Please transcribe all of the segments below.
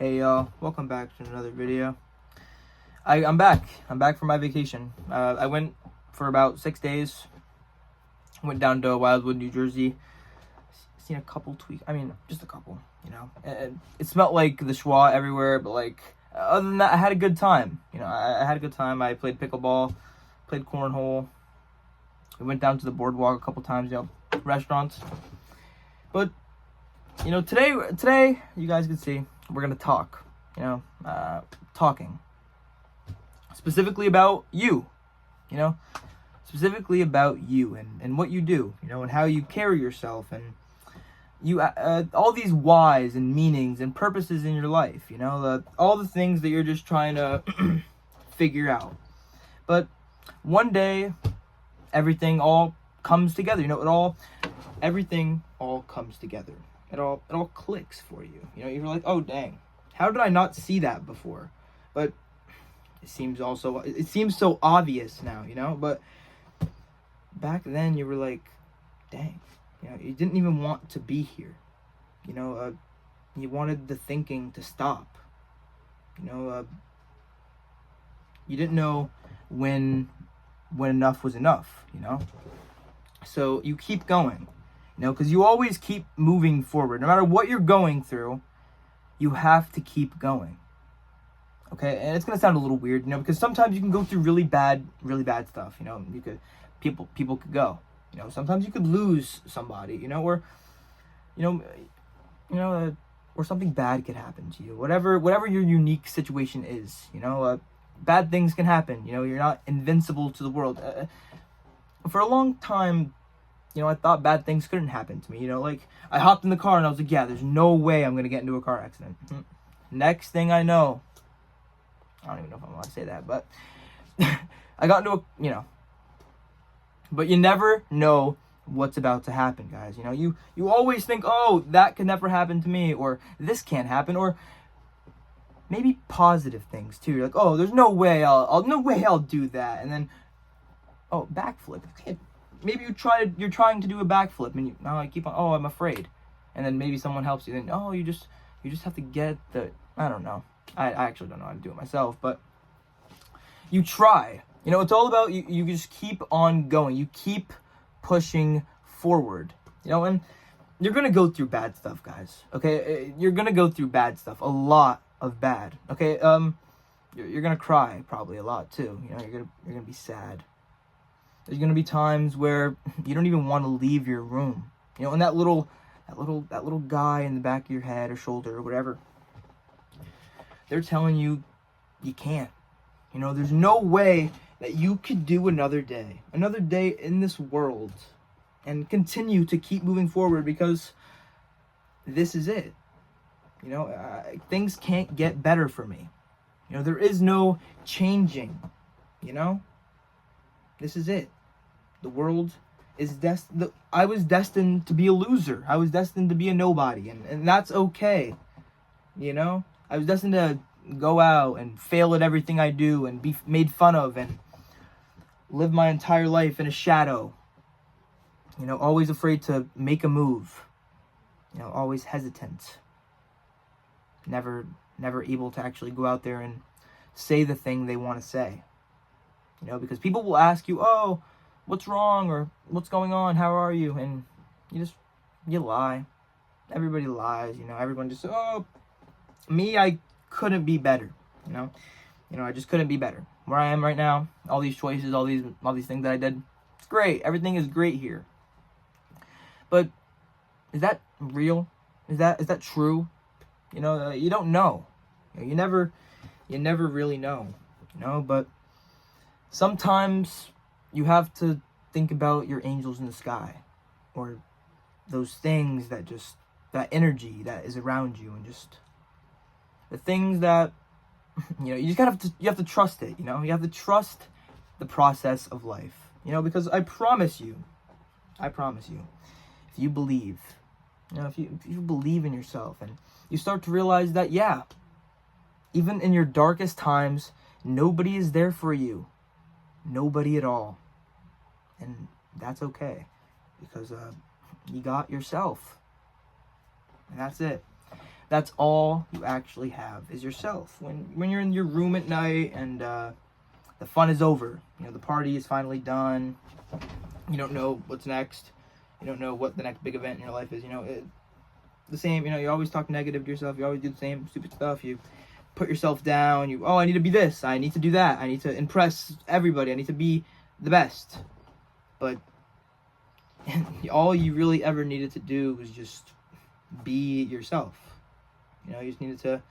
Hey y'all, welcome back to another video. I'm back. I'm back from my vacation. I went for about 6 days. Went down to Wildwood, New Jersey. Seen a couple just a couple, It smelled like the schwa everywhere, but other than that, I had a good time. I had a good time. I played pickleball, played cornhole. We went down to the boardwalk a couple times, restaurants. But, today, you guys can see, we're going to talk, talking specifically about you, specifically about you and what you do, and how you carry yourself, and you, all these whys and meanings and purposes in your life, all the things that you're just trying to figure out. But one day, everything all comes together, everything all comes together. It all clicks for you. You're like, oh dang, how did I not see that before? But it seems so obvious now, But back then you were like, dang, you didn't even want to be here. You wanted the thinking to stop. You didn't know when enough was enough, So you keep going. Because you always keep moving forward. No matter what you're going through, you have to keep going. Okay? And it's going to sound a little weird, because sometimes you can go through really bad stuff, people could go. Sometimes you could lose somebody, or something bad could happen to you. Whatever your unique situation is, bad things can happen. You're not invincible to the world. For a long time, I thought bad things couldn't happen to me. I hopped in the car and I was like, yeah, there's no way I'm going to get into a car accident. Next thing I know, I don't even know if I want to say that, but I got into but you never know what's about to happen, guys. You always think, oh, that could never happen to me, or this can't happen, or maybe positive things too. You're like, oh, there's no way I'll do that. And then, oh, backflip. Okay. Maybe you're trying to do a backflip, and I keep on, oh, I'm afraid. And then maybe someone helps you. Then, oh, you just have to get I don't know. I actually don't know how to do it myself, but you try. It's all about you just keep on going. You keep pushing forward. And you're going to go through bad stuff, guys. Okay? You're going to go through bad stuff. A lot of bad. Okay? You're going to cry probably a lot too. You're going to be sad. There's going to be times where you don't even want to leave your room. And that little guy in the back of your head or shoulder or whatever, they're telling you can't. There's no way that you could do another day in this world and continue to keep moving forward, because this is it. Things can't get better for me. There is no changing, This is it. The world is I was destined to be a loser. I was destined to be a nobody, and that's okay. I was destined to go out and fail at everything I do and be made fun of and live my entire life in a shadow. Always afraid to make a move. Always hesitant. Never able to actually go out there and say the thing they want to say. Because people will ask you, oh, what's wrong, or what's going on, how are you? And you lie. Everybody lies, everyone just, oh, me, I couldn't be better, I just couldn't be better. Where I am right now, all these choices, all these things that I did, it's great. Everything is great here. But is that real? Is that true? You don't know. You never really know, but sometimes you have to think about your angels in the sky, or those things that energy that is around you, and just the things that, you have to trust it, you have to trust the process of life, because I promise you, if you believe, if you believe in yourself, and you start to realize that, yeah, even in your darkest times, nobody is there for you. Nobody at all. And that's okay, because you got yourself. And that's it. That's all you actually have is yourself. When you're in your room at night and the fun is over, you know, the party is finally done. You don't know what's next. You don't know what the next big event in your life is. You know, the same. You know, you always talk negative to yourself. You always do the same stupid stuff. You put yourself down. I need to be this. I need to do that. I need to impress everybody. I need to be the best. But all you really ever needed to do was just be yourself. You know, you just needed to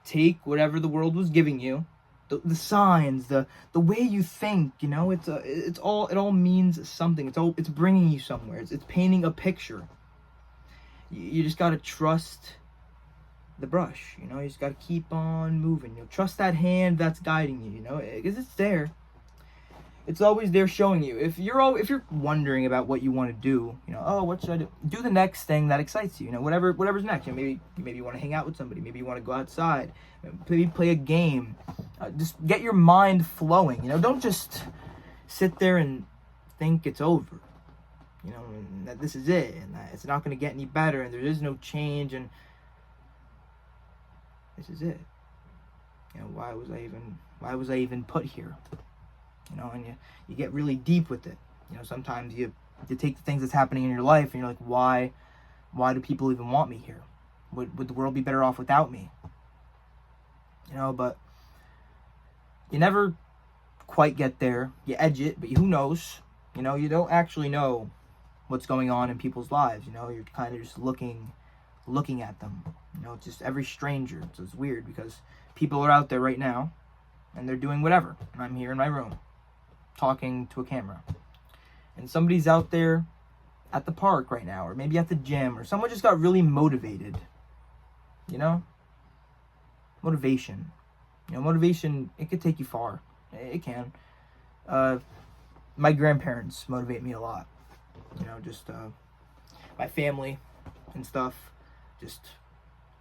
take whatever the world was giving you, the signs, the way you think. You know, it all means something. It's bringing you somewhere. It's painting a picture. You just gotta trust the brush. You know, you just gotta keep on moving. You know, trust that hand that's guiding you. You know, because it's there. It's always there showing you. If you're wondering about what you want to do, you know, oh, what should I do? Do the next thing that excites you. You know, whatever's next. You know, maybe you want to hang out with somebody. Maybe you want to go outside. Maybe play a game. Just get your mind flowing. You know, don't just sit there and think it's over. You know, and that this is it, and that it's not going to get any better, and there is no change, and this is it. You know, why was I even put here? You know, and you get really deep with it. You know, sometimes you take the things that's happening in your life and you're like, why do people even want me here? Would the world be better off without me? You know, but you never quite get there. You edge it, but who knows? You know, you don't actually know what's going on in people's lives. You know, you're kind of just looking at them. You know, it's just every stranger. So it's weird because people are out there right now and they're doing whatever. And I'm here in my room talking to a camera. And somebody's out there at the park right now, or maybe at the gym, or someone just got really motivated. You know? Motivation. You know, motivation, it could take you far. It can. My grandparents motivate me a lot. You know, just my family and stuff. Just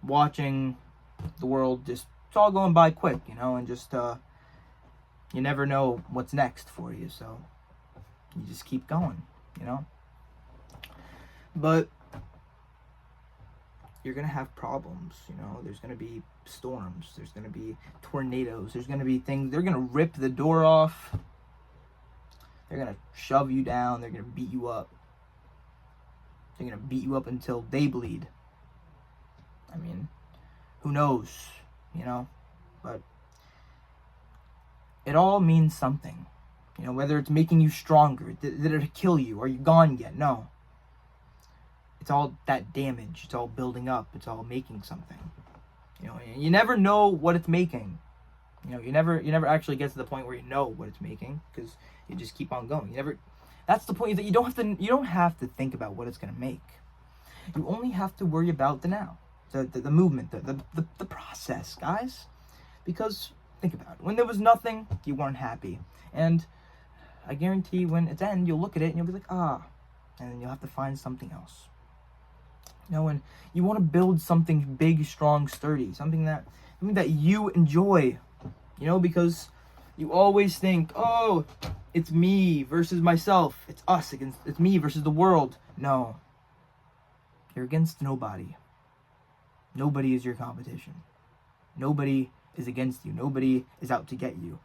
watching the world, it's all going by quick, you know, and just you never know what's next for you, so you just keep going, you know. But you're gonna have problems, you know. There's gonna be storms, there's gonna be tornadoes, there's gonna be things. They're gonna rip the door off, they're gonna shove you down, they're gonna beat you up, they're gonna beat you up until they bleed. I mean, who knows, you know. But it all means something, you know. Whether it's making you stronger, did it kill you, are you gone yet? No, it's all that damage. It's all building up. It's all making something. You know, you never know what it's making. You know, you never actually get to the point where you know what it's making, because you just keep on going. That's the point, that you don't have to think about what it's gonna make. You only have to worry about the now, the movement, the process, guys. Because think about it. When there was nothing, you weren't happy, and I guarantee when it's end, you'll look at it and you'll be like, and then you'll have to find something else. You know, and you want to build something big, strong, sturdy, something that you enjoy. You know, because you always think, oh, it's me versus myself. It's me versus the world. No. You're against nobody. Nobody is your competition. Nobody is against you. Nobody is out to get you.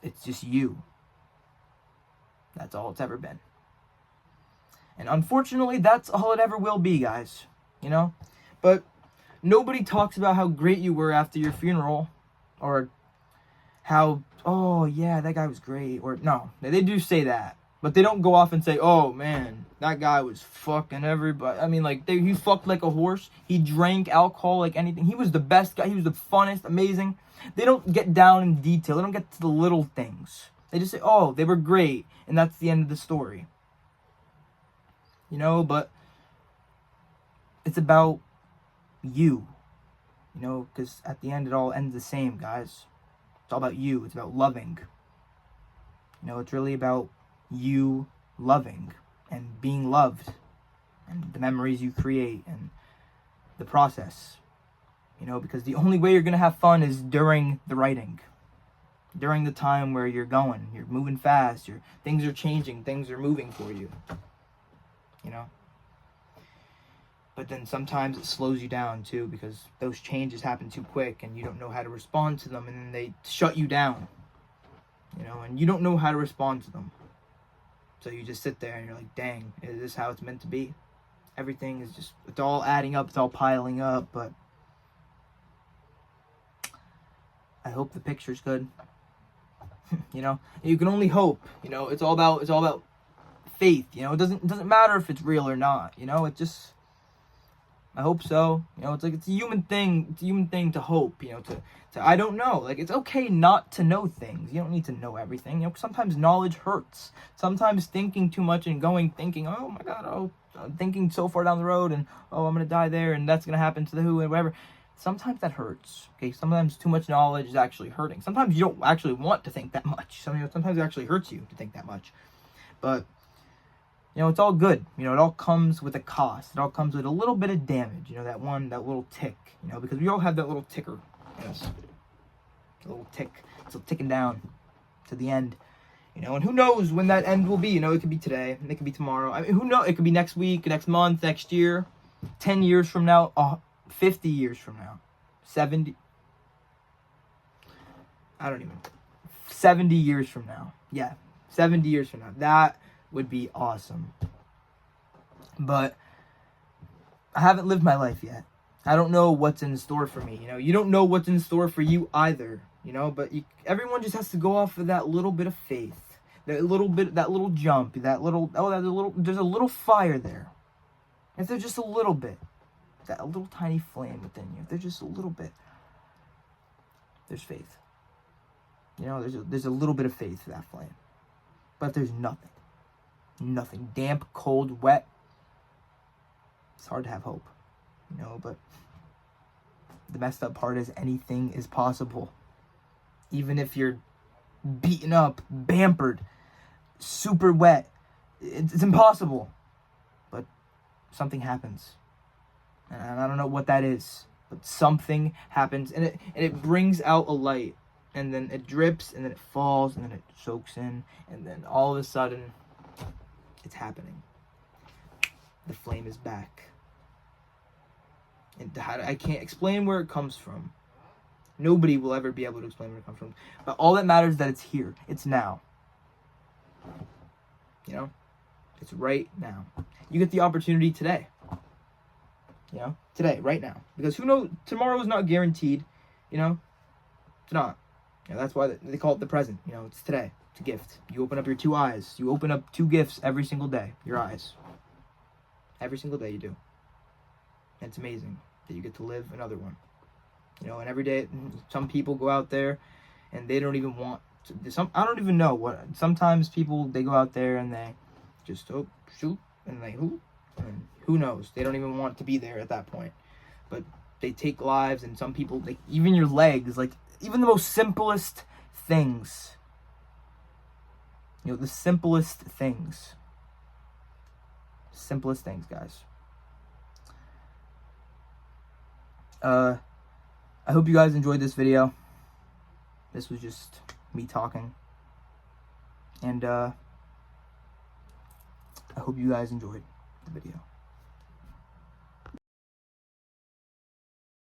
It's just you. That's all it's ever been. And unfortunately, that's all it ever will be, guys. You know? But nobody talks about how great you were after your funeral, or how, oh yeah, that guy was great. Or no, they do say that, but they don't go off and say, oh man, that guy was fucking everybody. I mean, like, he fucked like a horse. He drank alcohol like anything. He was the best guy. He was the funnest, amazing. They don't get down in detail. They don't get to the little things. They just say, oh, they were great, and that's the end of the story. You know, but it's about you. You know, because at the end, it all ends the same, guys. It's all about you. It's about loving. You know, it's really about you loving and being loved, and the memories you create and the process. You know, because the only way you're going to have fun is during the writing. During the time where you're moving fast, things are changing, things are moving for you. You know? But then sometimes it slows you down too, because those changes happen too quick and you don't know how to respond to them, and then they shut you down, you know, and you don't know how to respond to them. So you just sit there and you're like, dang, is this how it's meant to be? Everything is just, it's all adding up, it's all piling up, but I hope the picture's good. You know, you can only hope. You know, it's all about faith. You know, it doesn't matter if it's real or not. You know, it just, I hope so. You know, it's like, it's a human thing. It's a human thing to hope. You know, to I don't know. Like, it's okay not to know things. You don't need to know everything. You know, sometimes knowledge hurts. Sometimes thinking too much and thinking, oh my God, I'm thinking so far down the road, and oh, I'm gonna die there, and that's gonna happen to the who and whatever. Sometimes that hurts. Okay, sometimes too much knowledge is actually hurting. Sometimes you don't actually want to think that much. Sometimes it actually hurts you to think that much. But you know, it's all good. You know, it all comes with a cost. It all comes with a little bit of damage. You know, that little tick. You know, because we all have that little ticker. Yes, a little tick. It's ticking down to the end. You know, and who knows when that end will be? You know, it could be today, and it could be tomorrow. I mean, who knows? It could be next week, next month, next year, 10 years from now, 50 years from now, 70. I don't even. 70 years from now. Yeah, 70 years from now. That would be awesome. But I haven't lived my life yet. I don't know what's in store for me. You know, you don't know what's in store for you either. You know, but everyone just has to go off of that little bit of faith, that little jump, there's a little fire there. If there's just a little bit, that little tiny flame within you, if there's just a little bit, there's faith. You know, there's a little bit of faith to that flame. But if there's nothing, damp, cold, wet, it's hard to have hope. You know, but the messed up part is anything is possible. Even if you're beaten up, bampered, super wet, it's impossible. But something happens. And I don't know what that is, but something happens, and it brings out a light, and then it drips, and then it falls, and then it soaks in, and then all of a sudden, it's happening. The flame is back. And I can't explain where it comes from. Nobody will ever be able to explain where it comes from. But all that matters is that it's here. It's now. You know? It's right now. You get the opportunity today. You know? Today, right now. Because who knows? Tomorrow is not guaranteed. You know? It's not. You know, that's why they call it the present. You know, it's today. It's a gift. You open up your two eyes. You open up two gifts every single day. Your eyes. Every single day you do. And it's amazing that you get to live another one. You know, and every day, some people go out there and they don't even want to. I don't even know what. Sometimes people, they go out there and they just shoot, and they and who knows? They don't even want to be there at that point. But they take lives, and some people, like, even your legs, like, even the most simplest things. You know, the simplest things. Simplest things, guys. I hope you guys enjoyed this video. This was just me talking. And I hope you guys enjoyed the video.